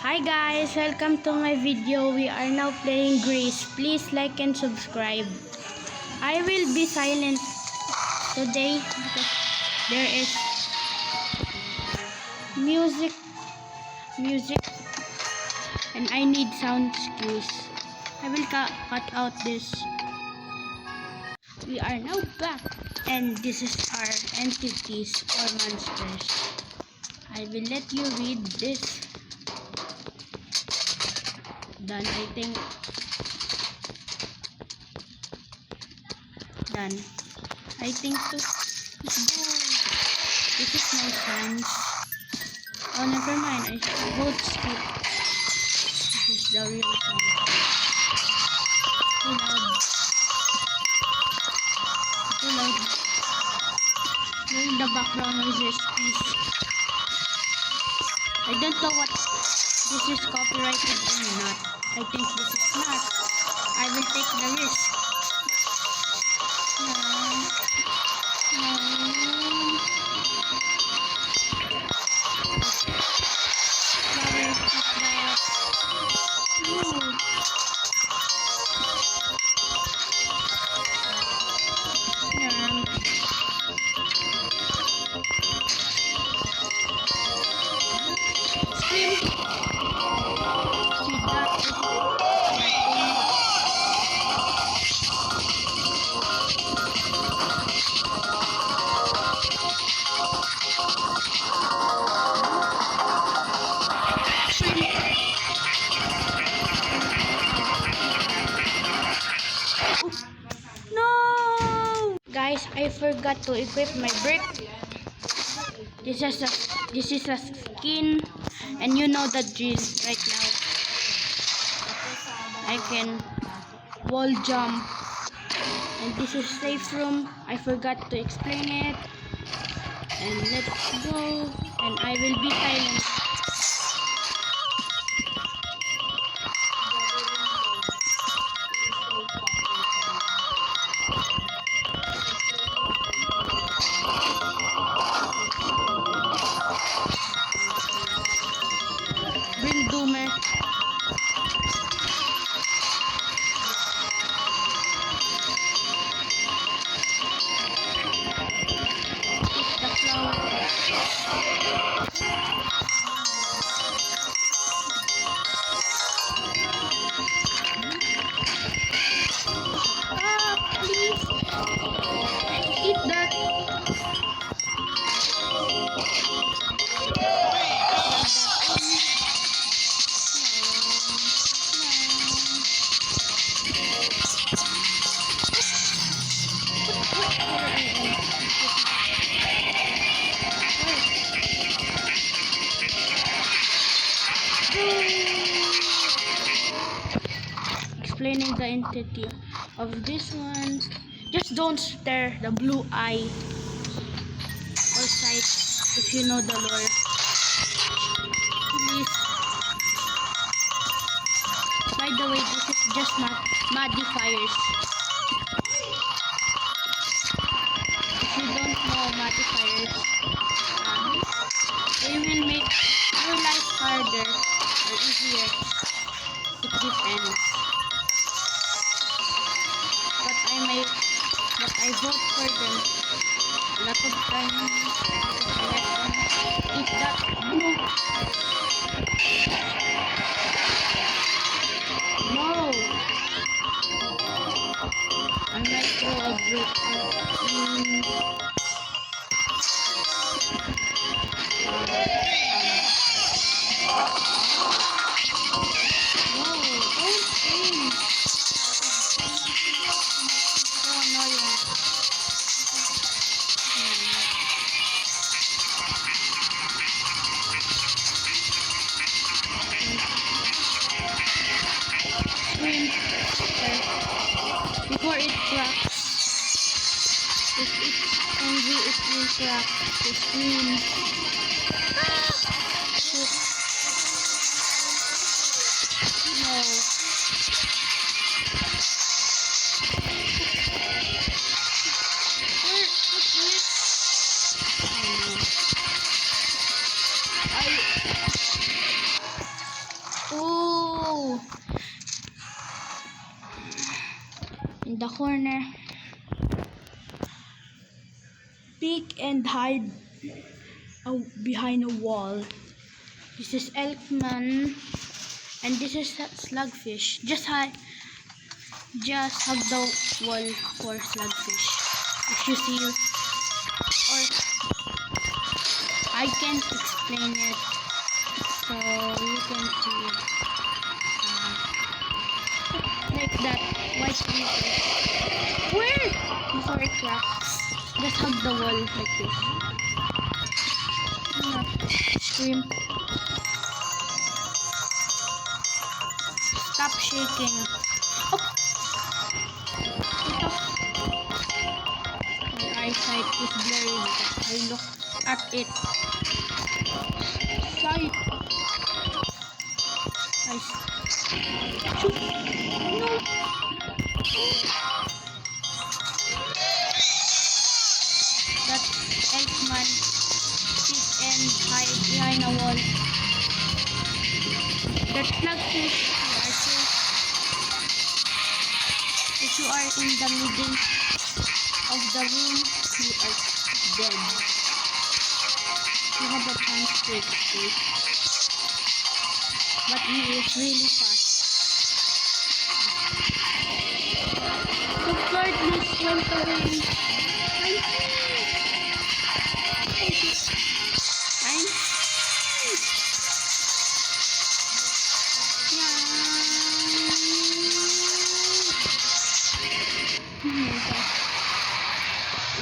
Hi guys, welcome to my video. We are now playing Grease. Please like and subscribe. I will be silent today because there is music and I need sound cues. I will cut out this. We are now back and this is our entities or monsters. I will let you read this. Done, I think. Done. I think so. Let's go. This is my friends. Oh, never mind. I should both skip. This is the real sound. Too loud. Too loud. Learn the background noises, please. I don't know what this is copyrighted or not. I think this is not. I will take the risk. No! Guys, I forgot to equip my brick. This is a skin and you know the drill right now. I can wall jump. And this is safe room. I forgot to explain it. And let's go. And I will be silent. Bring Doomer. Explaining the entity of this one. Just don't stare the blue eye or sight if you know the lore. Please. By the way, this is just modifiers. If you don't know modifiers, they will make your life harder or easier to defend. But I vote for them. A lot of times eat that blue. No! I might throw a brick. Before it cracks, if it's angry, it will crack the screen. No. the corner. Peek and hide behind a wall. This is Elkman, and this is Slugfish. Just hug the wall for Slugfish. If you see, or I can't explain it, so you can see it like that. White paper. Where? Before it cracks, just hug the wall like this. Scream. Stop shaking. Oh. Ito. My eyesight is blurry because I look at it. Sight. No. That Elfman peek and hide behind a wall. That Slugfish, you are safe. If you are in the middle of the room, you are dead. You have a chance to escape. But he is really fast. The bird went away.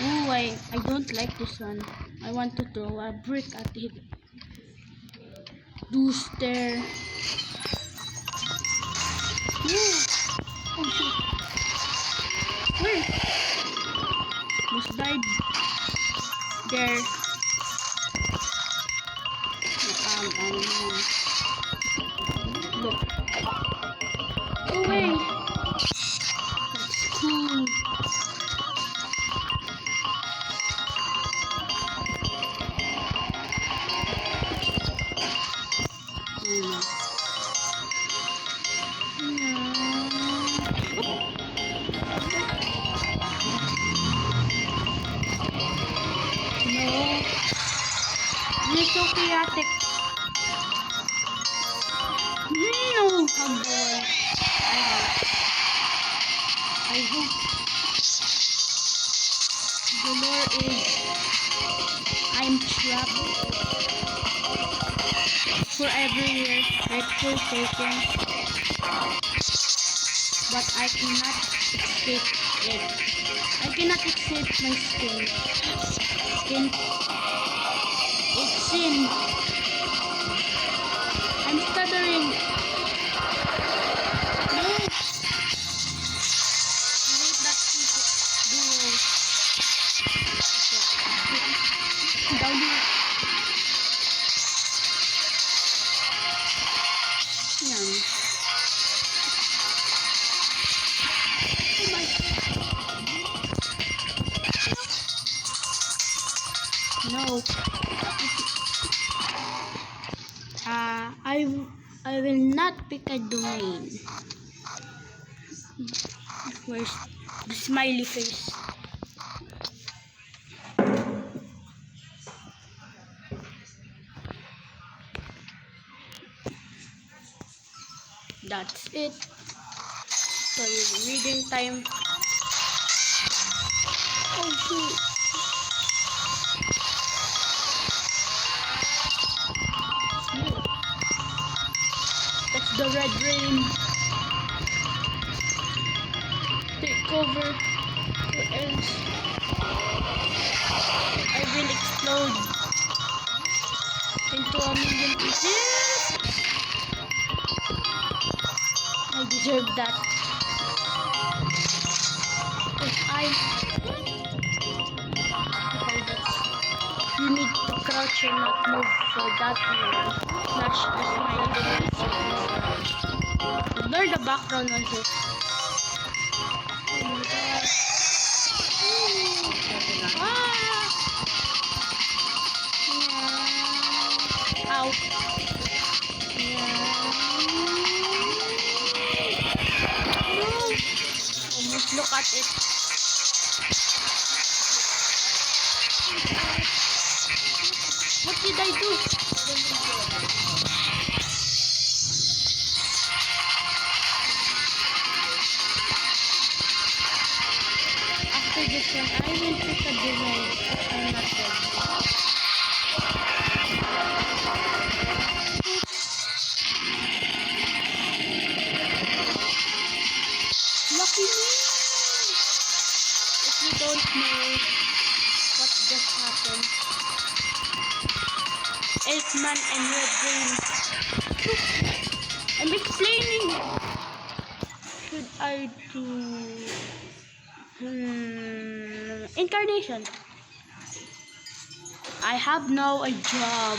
Ooh, I don't like this one. I want to throw a brick at it. Do stare. Yeah. Oh shit. Where? Almost died. There. Look. Go away. That's cool. You're so chaotic. No, hug the wall. I hope the lore is I'm trapped forever here, rightful taken, but I cannot escape it. I cannot escape my skin. It's sin. I'm stuttering. No. I hate that duo. Down here. Yan. Oh my. No. I will not pick a domain. Where's the smiley face? That's it. So reading time. Oh shoot. That's the red rain. Take cover, or else I will explode into a million pieces. I deserve that. You need to crouch and not move for that to flash as my blur the background on this. Oh my god. Yeah. Ow. Yeah. No. Almost look got it. What did I do? After this one, I will pick a design. I'm not dead. Lucky me! If you don't know what just happened, Elfman and Red Rain. I'm explaining. Should I do incarnation? I have now a job.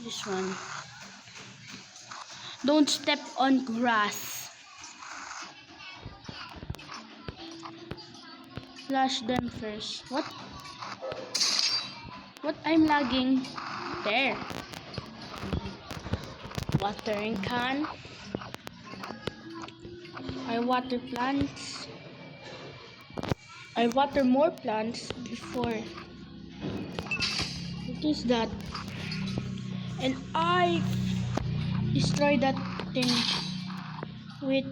This one. Don't step on grass. Flash them first. What? What? I'm lagging. There. Watering can. I water plants. I water more plants before. What is that? And I destroy that thing with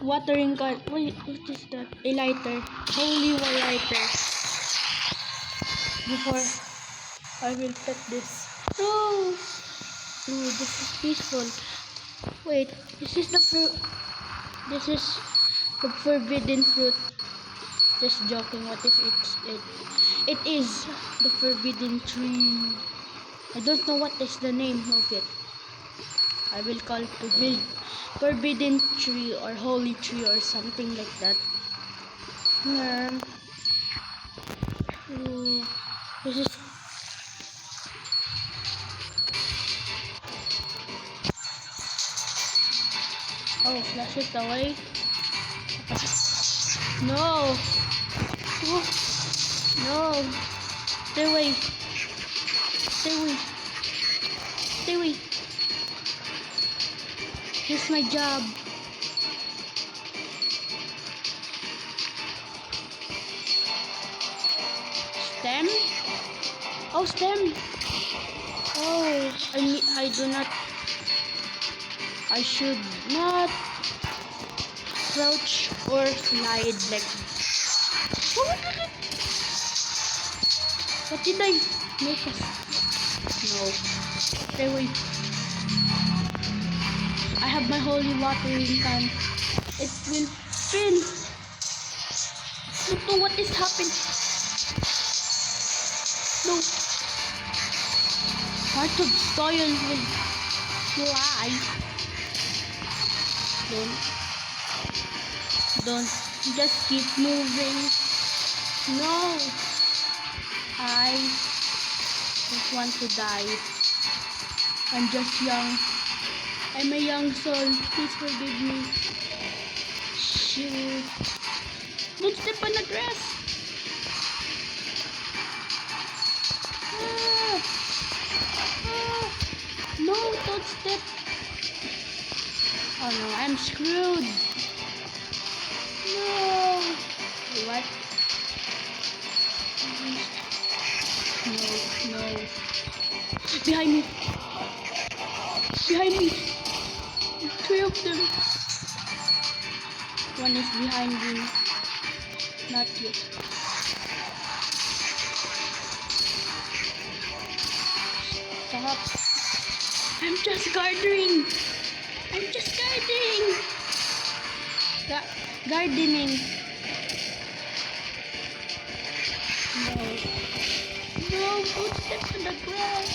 watering can. Wait, what is that? A lighter. Holy lighter. Before I will pet this. No! Ooh, this is peaceful. Wait, this is the fruit. This is the forbidden fruit. Just joking. What if it's it? It is the forbidden tree. I don't know what is the name of it. I will call it the forbidden tree or holy tree or something like that. This is. Oh, flash it away. No. Oh, no. Stay away. Stay away. Stay away. Here's my job. Stem? Oh, stem. Oh, I do not. I should not crouch or slide like. What did I make? No. Stay away. I have my holy watering can. It will spin. Look, what is happening? No. Part of soil will fly. Don't. Just keep moving. No. I don't want to die. I'm just young. I'm a young soul. Please forgive me. Shoot. Don't step on the grass. No, don't step. Oh no, I'm screwed. No. What? No. Behind me. Behind me. 3 of them. One is behind me. Not yet. Stop. I'm just gardening. I'm just gardening. Gardening. No, don't step on the grass.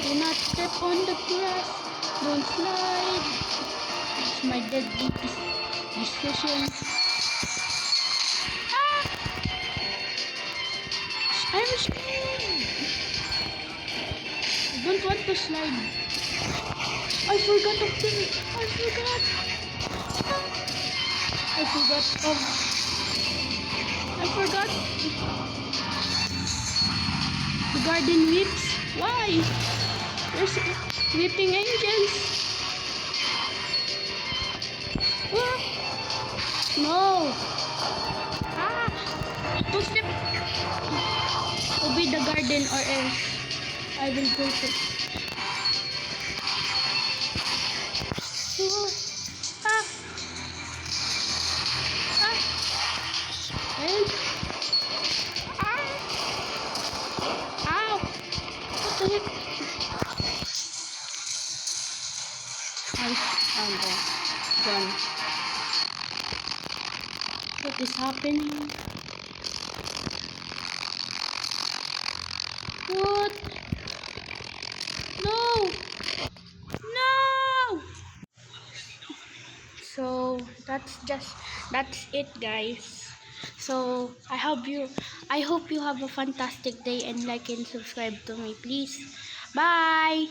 Do not step on the grass. Don't slide. It's my deadly decision. I'm screwed. I don't want to slide. I forgot of this. I forgot of I forgot. The garden whips. Why? There's whipping angels. What? No. Ah! Don't flip. Obey the garden or else I will go to. Oh. Ah! Ah! Help! Ah! Ow! What the heck? I'm gone. What is happening? What? No! No! So that's it, guys. So I hope you have a fantastic day and like and subscribe to me, please. Bye.